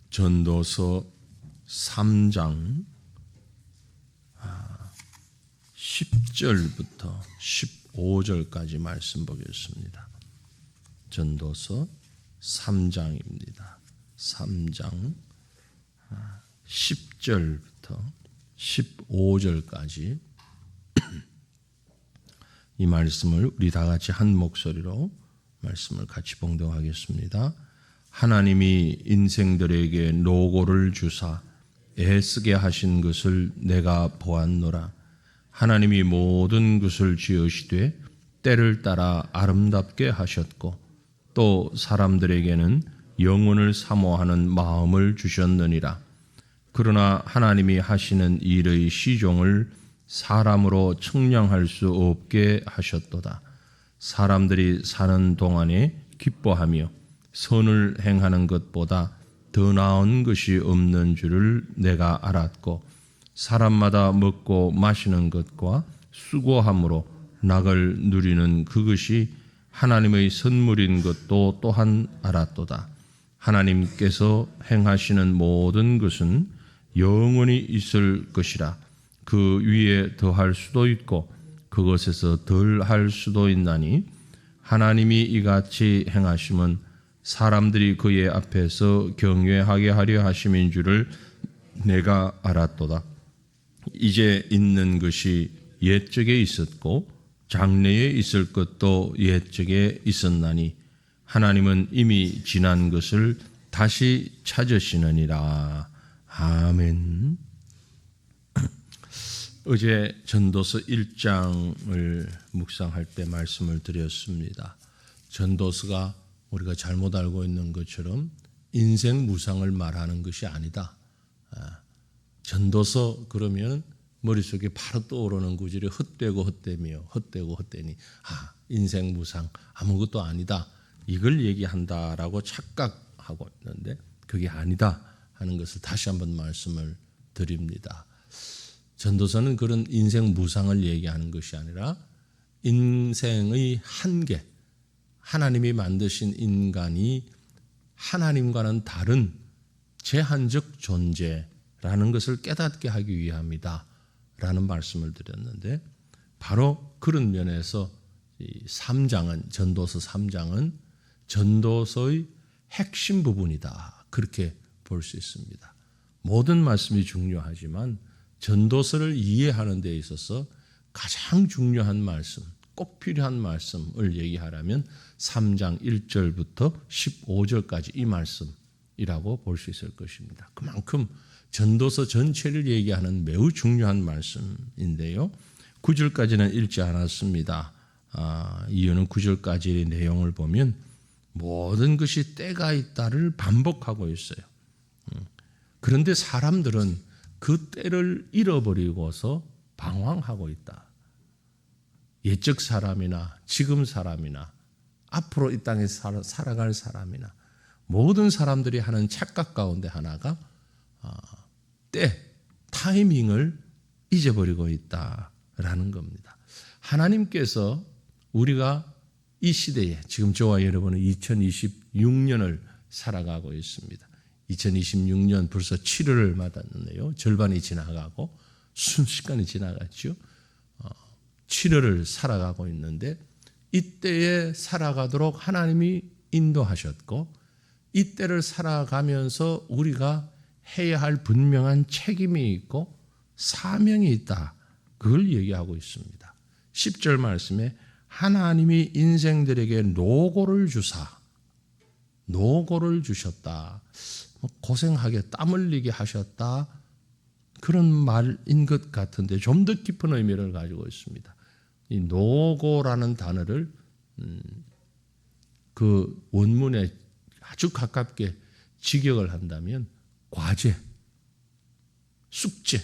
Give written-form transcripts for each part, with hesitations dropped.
전도서 3장 10절부터 15절까지 말씀 보겠습니다. 전도서 3장입니다. 3장 10절부터 15절까지 이 말씀을 우리 다 같이 한 목소리로 말씀을 같이 봉독하겠습니다. 하나님이 인생들에게 노고를 주사 애쓰게 하신 것을 내가 보았노라. 하나님이 모든 것을 지으시되 때를 따라 아름답게 하셨고 또 사람들에게는 영혼을 사모하는 마음을 주셨느니라. 그러나 하나님이 하시는 일의 시종을 사람으로 측량할 수 없게 하셨도다. 사람들이 사는 동안에 기뻐하며 선을 행하는 것보다 더 나은 것이 없는 줄을 내가 알았고 사람마다 먹고 마시는 것과 수고함으로 낙을 누리는 그것이 하나님의 선물인 것도 또한 알았도다. 하나님께서 행하시는 모든 것은 영원히 있을 것이라. 그 위에 더할 수도 있고 그것에서 덜할 수도 있나니 하나님이 이같이 행하심은 사람들이 그의 앞에서 경외하게 하려 하심인 줄을 내가 알았도다. 이제 있는 것이 옛적에 있었고 장래에 있을 것도 옛적에 있었나니 하나님은 이미 지난 것을 다시 찾으시느니라. 아멘. 어제 전도서 1장을 묵상할 때 말씀을 드렸습니다. 전도서가 우리가 잘못 알고 있는 것처럼 인생 무상을 말하는 것이 아니다. 전도서 그러면 머릿속에 바로 떠오르는 구절이 헛되고 헛되며 헛되고 헛되니 인생 무상 아무것도 아니다. 이걸 얘기한다라고 착각하고 있는데 그게 아니다 하는 것을 다시 한번 말씀을 드립니다. 전도서는 그런 인생 무상을 얘기하는 것이 아니라 인생의 한계, 하나님이 만드신 인간이 하나님과는 다른 제한적 존재라는 것을 깨닫게 하기 위함이다 라는 말씀을 드렸는데 바로 그런 면에서 이 3장은 전도서 3장은 전도서의 핵심 부분이다 그렇게 볼 수 있습니다. 모든 말씀이 중요하지만 전도서를 이해하는 데 있어서 가장 중요한 말씀, 꼭 필요한 말씀을 얘기하라면 3장 1절부터 15절까지 이 말씀이라고 볼 수 있을 것입니다. 그만큼 전도서 전체를 얘기하는 매우 중요한 말씀인데요. 9절까지는 읽지 않았습니다. 이유는 9절까지의 내용을 보면 모든 것이 때가 있다를 반복하고 있어요. 그런데 사람들은 그 때를 잃어버리고서 방황하고 있다. 옛적 사람이나 지금 사람이나 앞으로 이 땅에 살아갈 사람이나 모든 사람들이 하는 착각 가운데 하나가 타이밍을 잊어버리고 있다라는 겁니다. 하나님께서 우리가 이 시대에 지금 저와 여러분은 2026년을 살아가고 있습니다. 2026년 벌써 7월을 맞았는데요. 절반이 지나가고 순식간에 지나갔죠. 7월을 살아가고 있는데 이때에 살아가도록 하나님이 인도하셨고 이때를 살아가면서 우리가 해야 할 분명한 책임이 있고 사명이 있다. 그걸 얘기하고 있습니다. 10절 말씀에 하나님이 인생들에게 노고를 주셨다. 고생하게 땀 흘리게 하셨다. 그런 말인 것 같은데 좀 더 깊은 의미를 가지고 있습니다. 이 노고라는 단어를 그 원문에 아주 가깝게 직역을 한다면 과제, 숙제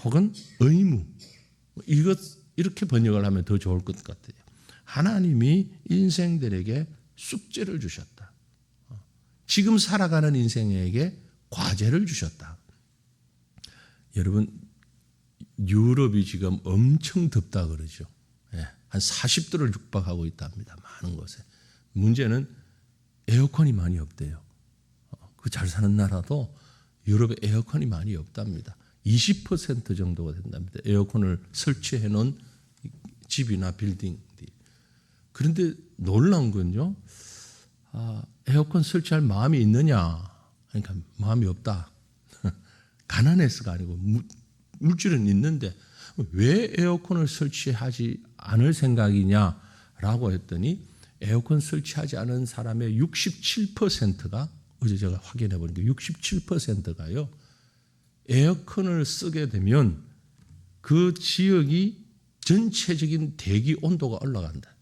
혹은 의무 이렇게 번역을 하면 더 좋을 것 같아요. 하나님이 인생들에게 숙제를 주셨다. 지금 살아가는 인생에게 과제를 주셨다. 여러분 유럽이 지금 엄청 덥다 그러죠. 한 40도를 육박하고 있답니다. 많은 곳에. 문제는 에어컨이 많이 없대요. 그 잘 사는 나라도 유럽에 에어컨이 많이 없답니다. 20% 정도가 된답니다. 에어컨을 설치해 놓은 집이나 빌딩들이. 그런데 놀라운 건요. 에어컨 설치할 마음이 있느냐? 그러니까 마음이 없다. 가난해서가 아니고 물질은 있는데 왜 에어컨을 설치하지 않을 생각이냐라고 했더니 에어컨 설치하지 않은 사람의 67%가 어제 제가 확인해 보니까 67%가요. 에어컨을 쓰게 되면 그 지역이 전체적인 대기 온도가 올라간다.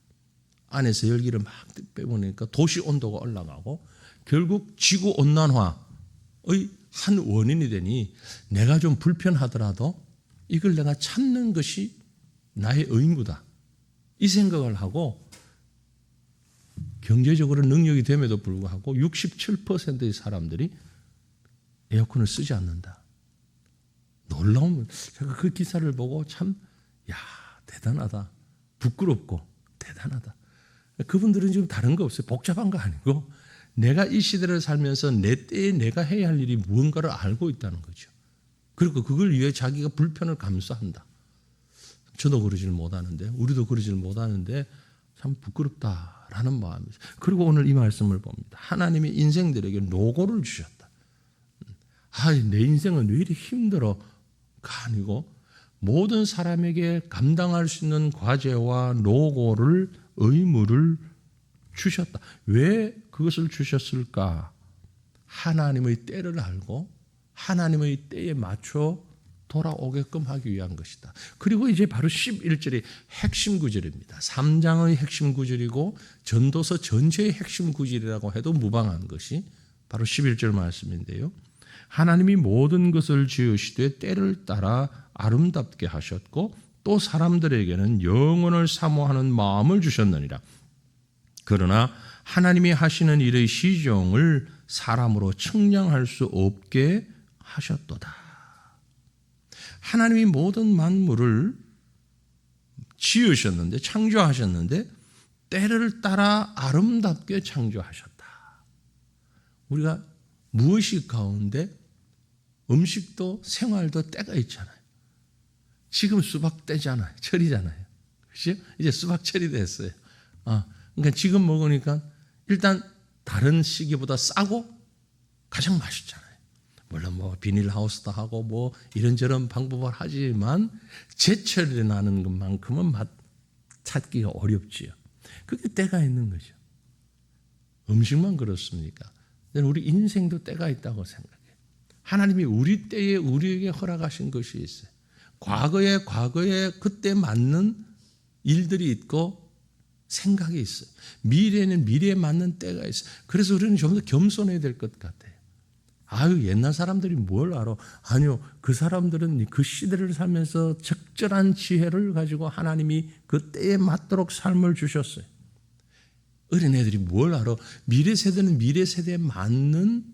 안에서 열기를 막 빼보니까 도시 온도가 올라가고 결국 지구 온난화의 한 원인이 되니 내가 좀 불편하더라도 이걸 내가 참는 것이 나의 의무다. 이 생각을 하고 경제적으로 능력이 됨에도 불구하고 67%의 사람들이 에어컨을 쓰지 않는다. 놀라운, 제가 그 기사를 보고 참, 대단하다. 부끄럽고 대단하다. 그분들은 지금 다른 거 없어요. 복잡한 거 아니고 내가 이 시대를 살면서 내 때에 내가 해야 할 일이 무언가를 알고 있다는 거죠. 그리고 그걸 위해 자기가 불편을 감수한다. 저도 그러지를 못하는데 우리도 그러지를 못하는데 참 부끄럽다라는 마음이죠. 그리고 오늘 이 말씀을 봅니다. 하나님이 인생들에게 노고를 주셨다. 내 인생은 왜 이렇게 힘들어가 아니고 모든 사람에게 감당할 수 있는 과제와 노고를 의무를 주셨다. 왜 그것을 주셨을까? 하나님의 때를 알고 하나님의 때에 맞춰 돌아오게끔 하기 위한 것이다. 그리고 이제 바로 11절이 핵심 구절입니다. 3장의 핵심 구절이고 전도서 전체의 핵심 구절이라고 해도 무방한 것이 바로 11절 말씀인데요. 하나님이 모든 것을 지으시되 때를 따라 아름답게 하셨고 또 사람들에게는 영원을 사모하는 마음을 주셨느니라. 그러나 하나님이 하시는 일의 시종을 사람으로 측량할 수 없게 하셨도다. 하나님이 모든 만물을 지으셨는데 창조하셨는데 때를 따라 아름답게 창조하셨다. 우리가 무의식 가운데 음식도 생활도 때가 있잖아요. 지금 수박 때잖아요. 철이잖아요. 그렇죠? 이제 수박철이 됐어요. 그러니까 지금 먹으니까 일단 다른 시기보다 싸고 가장 맛있잖아요. 물론 뭐 비닐하우스도 하고 뭐 이런저런 방법을 하지만 제철이 나는 것만큼은 맛 찾기가 어렵지요. 그게 때가 있는 거죠. 음식만 그렇습니까? 우리 인생도 때가 있다고 생각해요. 하나님이 우리 때에 우리에게 허락하신 것이 있어요. 과거에 그때 맞는 일들이 있고 생각이 있어요. 미래에는 미래에 맞는 때가 있어요. 그래서 우리는 좀 더 겸손해야 될 것 같아요. 옛날 사람들이 뭘 알아? 아니요. 그 사람들은 그 시대를 살면서 적절한 지혜를 가지고 하나님이 그 때에 맞도록 삶을 주셨어요. 어린애들이 뭘 알아? 미래 세대는 미래 세대에 맞는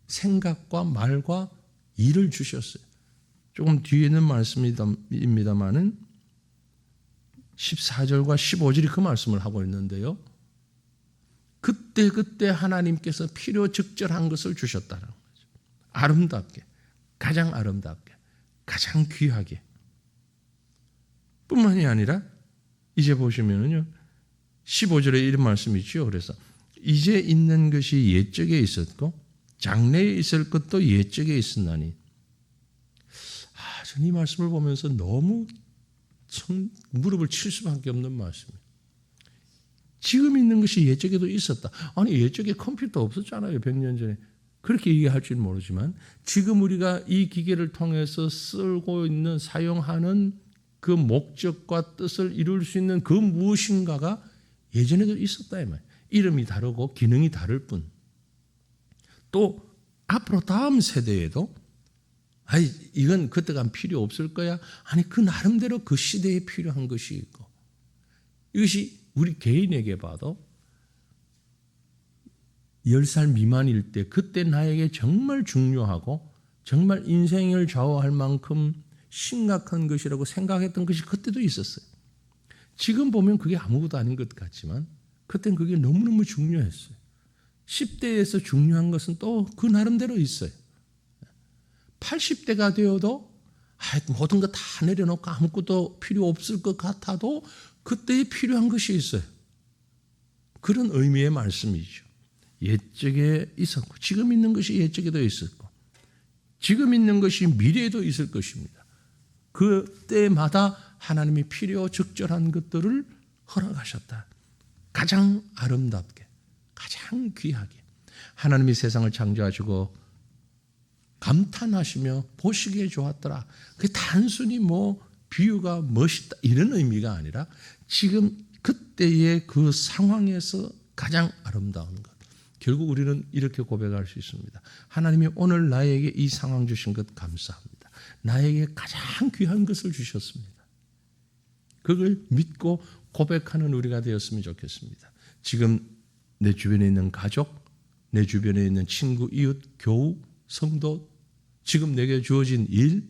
생각과 말과 일을 주셨어요. 조금 뒤에 있는 말씀입니다만은 14절과 15절이 그 말씀을 하고 있는데요. 그때 하나님께서 필요 적절한 것을 주셨다는 거죠. 아름답게, 가장 아름답게, 가장 귀하게. 뿐만이 아니라 이제 보시면은요. 15절에 이런 말씀이 있죠. 그래서 이제 있는 것이 옛적에 있었고 장래에 있을 것도 옛적에 있었나니. 저는 이 말씀을 보면서 너무 무릎을 칠 수밖에 없는 말씀이에요. 지금 있는 것이 옛적에도 있었다. 옛적에 컴퓨터 없었잖아요. 100년 전에. 그렇게 얘기할지는 모르지만 지금 우리가 이 기계를 통해서 쓰고 있는 사용하는 그 목적과 뜻을 이룰 수 있는 그 무엇인가가 예전에도 있었다 이 말이에요. 이름이 다르고 기능이 다를 뿐. 또 앞으로 다음 세대에도 이건 그때 가면 필요 없을 거야. 그 나름대로 그 시대에 필요한 것이 있고 이것이 우리 개인에게 봐도 10살 미만일 때 그때 나에게 정말 중요하고 정말 인생을 좌우할 만큼 심각한 것이라고 생각했던 것이 그때도 있었어요. 지금 보면 그게 아무것도 아닌 것 같지만 그때는 그게 너무너무 중요했어요. 10대에서 중요한 것은 또 그 나름대로 있어요. 80대가 되어도 모든 거 다 내려놓고 아무것도 필요 없을 것 같아도 그때에 필요한 것이 있어요. 그런 의미의 말씀이죠. 옛적에 있었고 지금 있는 것이 옛적에도 있었고 지금 있는 것이 미래에도 있을 것입니다. 그때마다 하나님이 필요 적절한 것들을 허락하셨다. 가장 아름답게, 가장 귀하게 하나님이 세상을 창조하시고 감탄하시며 보시기에 좋았더라. 그게 단순히 비유가 멋있다 이런 의미가 아니라 지금 그때의 그 상황에서 가장 아름다운 것. 결국 우리는 이렇게 고백할 수 있습니다. 하나님이 오늘 나에게 이 상황 주신 것 감사합니다. 나에게 가장 귀한 것을 주셨습니다. 그걸 믿고 고백하는 우리가 되었으면 좋겠습니다. 지금 내 주변에 있는 가족, 내 주변에 있는 친구, 이웃, 교우, 성도, 지금 내게 주어진 일,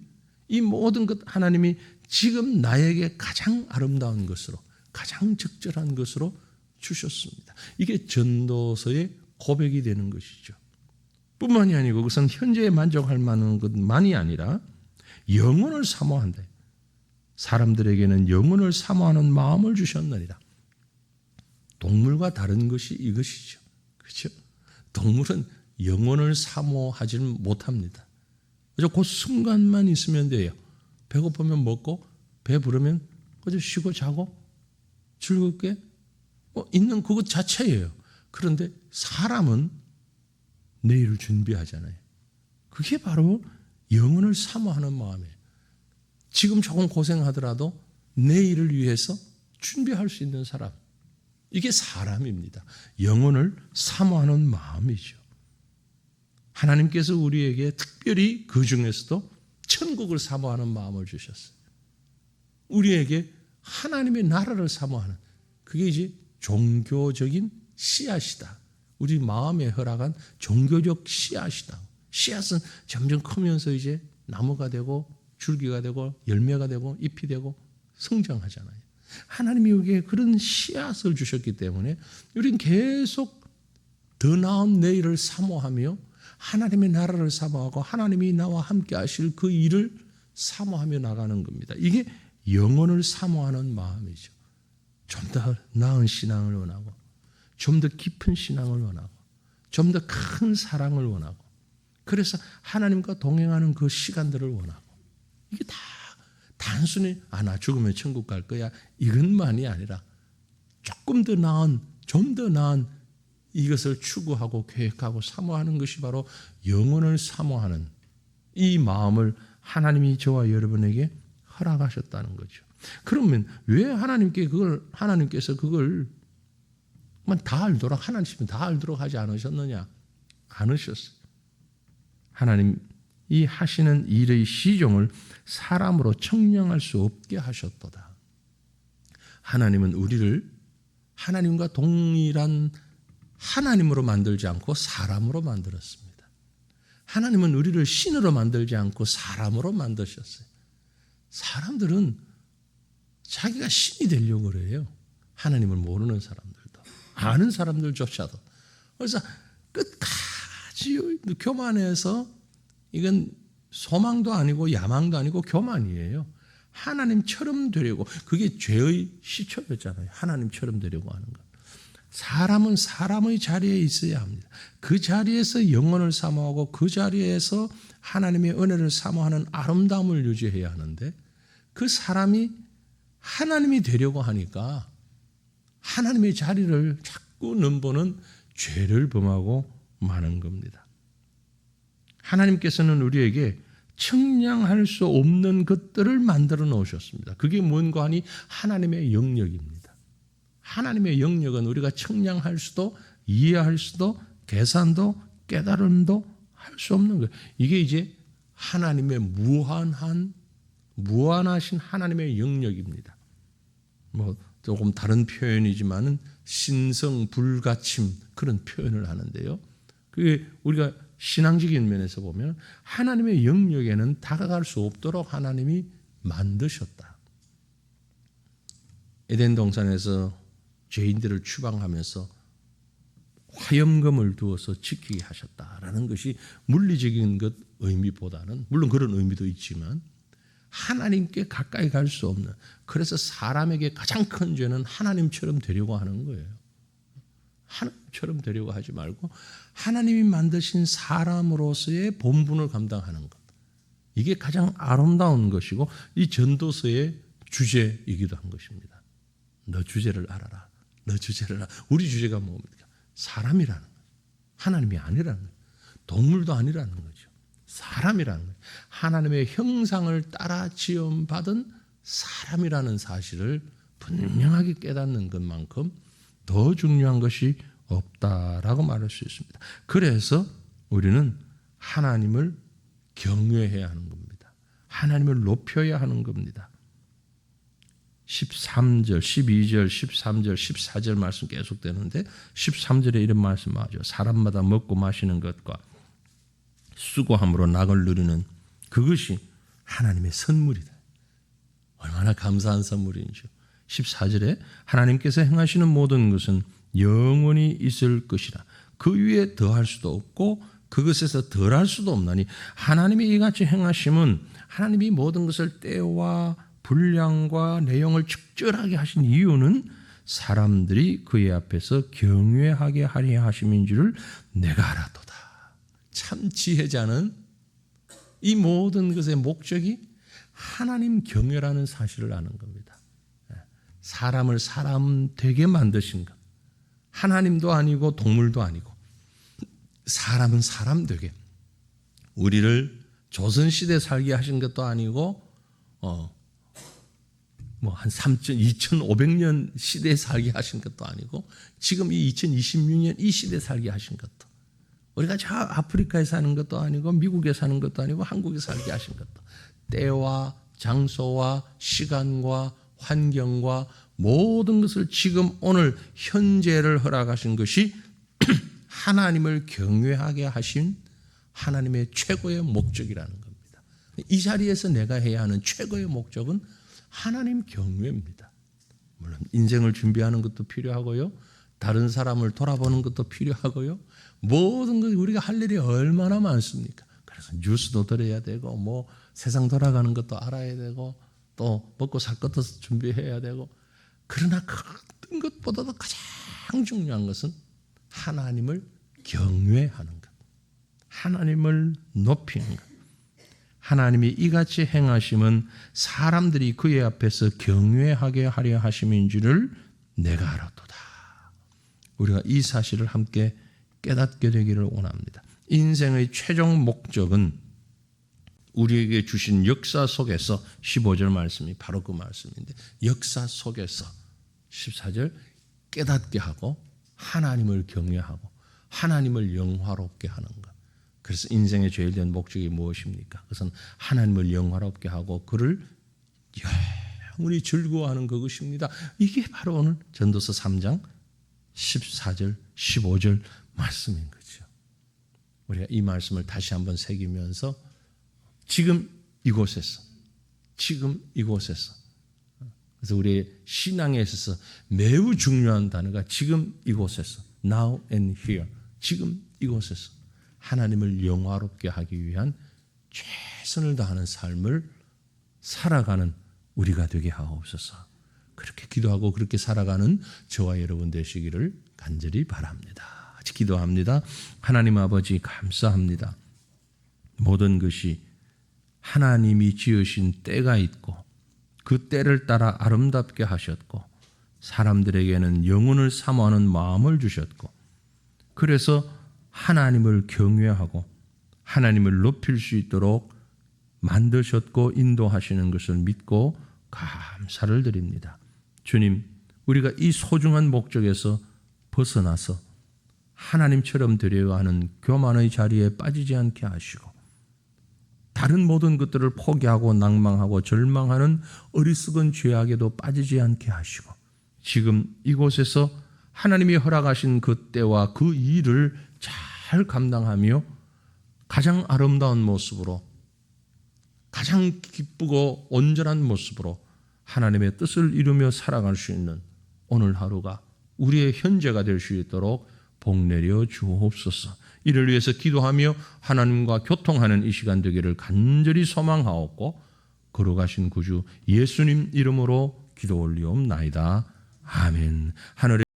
이 모든 것 하나님이 지금 나에게 가장 아름다운 것으로, 가장 적절한 것으로 주셨습니다. 이게 전도서의 고백이 되는 것이죠. 뿐만이 아니고 그것은 현재에 만족할 만한 것만이 아니라 영혼을 사모한다. 사람들에게는 영혼을 사모하는 마음을 주셨느니라. 동물과 다른 것이 이것이죠. 그렇죠? 동물은 영혼을 사모하지는 못합니다. 그저 그 순간만 있으면 돼요. 배고프면 먹고 배부르면 그저 쉬고 자고 즐겁게 있는 그것 자체예요. 그런데 사람은 내일을 준비하잖아요. 그게 바로 영혼을 사모하는 마음이에요. 지금 조금 고생하더라도 내일을 위해서 준비할 수 있는 사람. 이게 사람입니다. 영혼을 사모하는 마음이죠. 하나님께서 우리에게 특별히 그 중에서도 천국을 사모하는 마음을 주셨어요. 우리에게 하나님의 나라를 사모하는 그게 이제 종교적인 씨앗이다. 우리 마음에 허락한 종교적 씨앗이다. 씨앗은 점점 크면서 이제 나무가 되고 줄기가 되고 열매가 되고 잎이 되고 성장하잖아요. 하나님이 여기에 그런 씨앗을 주셨기 때문에 우리는 계속 더 나은 내일을 사모하며 하나님의 나라를 사모하고 하나님이 나와 함께 하실 그 일을 사모하며 나가는 겁니다. 이게 영혼을 사모하는 마음이죠. 좀 더 나은 신앙을 원하고 좀 더 깊은 신앙을 원하고 좀 더 큰 사랑을 원하고 그래서 하나님과 동행하는 그 시간들을 원하고 이게 다 단순히 나 죽으면 천국 갈 거야 이것만이 아니라 조금 더 나은 좀 더 나은 이것을 추구하고 계획하고 사모하는 것이 바로 영혼을 사모하는 이 마음을 하나님이 저와 여러분에게 허락하셨다는 거죠. 그러면 왜 하나님께서 그걸 다 알도록 하나님은 다 알도록 하지 않으셨느냐? 않으셨어요. 하나님이 하시는 일의 시종을 사람으로 측량할 수 없게 하셨도다. 하나님은 우리를 하나님과 동일한 하나님으로 만들지 않고 사람으로 만들었습니다. 하나님은 우리를 신으로 만들지 않고 사람으로 만드셨어요. 사람들은 자기가 신이 되려고 그래요. 하나님을 모르는 사람들도 아는 사람들조차도. 그래서 끝까지 교만해서 이건 소망도 아니고 야망도 아니고 교만이에요. 하나님처럼 되려고 그게 죄의 시초였잖아요. 하나님처럼 되려고 하는 것. 사람은 사람의 자리에 있어야 합니다. 그 자리에서 영혼을 사모하고 그 자리에서 하나님의 은혜를 사모하는 아름다움을 유지해야 하는데 그 사람이 하나님이 되려고 하니까 하나님의 자리를 자꾸 넘보는 죄를 범하고 마는 겁니다. 하나님께서는 우리에게 측량할 수 없는 것들을 만들어 놓으셨습니다. 그게 뭔가 하니 하나님의 영역입니다. 하나님의 영역은 우리가 측량할 수도 이해할 수도 계산도 깨달음도 할 수 없는 거예요. 이게 이제 하나님의 무한하신 하나님의 영역입니다. 조금 다른 표현이지만은 신성 불가침 그런 표현을 하는데요. 그게 우리가 신앙적인 면에서 보면 하나님의 영역에는 다가갈 수 없도록 하나님이 만드셨다. 에덴 동산에서 죄인들을 추방하면서 화염검을 두어서 지키게 하셨다라는 것이 물리적인 것 의미보다는, 물론 그런 의미도 있지만 하나님께 가까이 갈 수 없는, 그래서 사람에게 가장 큰 죄는 하나님처럼 되려고 하는 거예요. 하나님처럼 되려고 하지 말고 하나님이 만드신 사람으로서의 본분을 감당하는 것, 이게 가장 아름다운 것이고 이 전도서의 주제이기도 한 것입니다. 너 주제를 알아라. 너 주제를 알아. 우리 주제가 뭡니까? 사람이라는 거예요. 하나님이 아니라는 거예요. 동물도 아니라는 거죠. 사람이라는 거예요. 하나님의 형상을 따라 지음받은 사람이라는 사실을 분명하게 깨닫는 것만큼 더 중요한 것이 없다라고 말할 수 있습니다. 그래서 우리는 하나님을 경외해야 하는 겁니다. 하나님을 높여야 하는 겁니다. 13절, 12절, 13절, 14절 말씀 계속되는데 13절에 이런 말씀하죠. 사람마다 먹고 마시는 것과 수고함으로 낙을 누리는 그것이 하나님의 선물이다. 얼마나 감사한 선물인지요. 14절에 하나님께서 행하시는 모든 것은 영원히 있을 것이라. 그 위에 더할 수도 없고 그것에서 덜할 수도 없나니 하나님이 이같이 행하심은 하나님이 모든 것을 때와 분량과 내용을 적절하게 하신 이유는 사람들이 그의 앞에서 경외하게 하려 하심인 줄을 내가 알았도다. 참 지혜자는 이 모든 것의 목적이 하나님 경외라는 사실을 아는 겁니다. 사람을 사람 되게 만드신 것, 하나님도 아니고 동물도 아니고 사람은 사람 되게, 우리를 조선시대 살게 하신 것도 아니고 한 2500년 시대에 살게 하신 것도 아니고 지금 이 2026년 이 시대에 살게 하신 것도, 우리가 저 아프리카에 사는 것도 아니고 미국에 사는 것도 아니고 한국에 살게 하신 것도, 때와 장소와 시간과 환경과 모든 것을 지금 오늘 현재를 허락하신 것이 하나님을 경외하게 하신 하나님의 최고의 목적이라는 겁니다. 이 자리에서 내가 해야 하는 최고의 목적은 하나님 경외입니다. 물론 인생을 준비하는 것도 필요하고요, 다른 사람을 돌아보는 것도 필요하고요, 모든 것 우리가 할 일이 얼마나 많습니까? 그래서 뉴스도 들어야 되고 세상 돌아가는 것도 알아야 되고 또 먹고 살 것도 준비해야 되고, 그러나 그 것보다도 가장 중요한 것은 하나님을 경외하는 것, 하나님을 높이는 것. 하나님이 이같이 행하심은 사람들이 그의 앞에서 경외하게 하려 하심인 줄을 내가 알았도다. 우리가 이 사실을 함께 깨닫게 되기를 원합니다. 인생의 최종 목적은 우리에게 주신 역사 속에서, 15절 말씀이 바로 그 말씀인데, 역사 속에서 14절 깨닫게 하고 하나님을 경외하고 하나님을 영화롭게 하는 것. 그래서 인생의 제일 된 목적이 무엇입니까? 그것은 하나님을 영화롭게 하고 그를 영원히 즐거워하는 그것입니다. 이게 바로 오늘 전도서 3장 14절 15절 말씀인 거죠. 우리가 이 말씀을 다시 한번 새기면서 지금 이곳에서 그래서 우리의 신앙에 있어서 매우 중요한 단어가 지금 이곳에서, now and here, 지금 이곳에서 하나님을 영화롭게 하기 위한 최선을 다하는 삶을 살아가는 우리가 되게 하옵소서. 그렇게 기도하고 그렇게 살아가는 저와 여러분 되시기를 간절히 바랍니다. 같이 기도합니다. 하나님 아버지 감사합니다. 모든 것이 하나님이 지으신 때가 있고 그 때를 따라 아름답게 하셨고 사람들에게는 영혼을 사모하는 마음을 주셨고, 그래서 하나님을 경외하고 하나님을 높일 수 있도록 만드셨고 인도하시는 것을 믿고 감사를 드립니다. 주님, 우리가 이 소중한 목적에서 벗어나서 하나님처럼 되려고 하는 교만의 자리에 빠지지 않게 하시고 다른 모든 것들을 포기하고 낭망하고 절망하는 어리석은 죄악에도 빠지지 않게 하시고 지금 이곳에서 하나님이 허락하신 그 때와 그 일을 잘 감당하며 가장 아름다운 모습으로, 가장 기쁘고 온전한 모습으로 하나님의 뜻을 이루며 살아갈 수 있는 오늘 하루가 우리의 현재가 될 수 있도록 복 내려 주옵소서. 이를 위해서 기도하며 하나님과 교통하는 이 시간 되기를 간절히 소망하옵고 걸어가신 구주 예수님 이름으로 기도 올리옵나이다. 아멘. 하늘의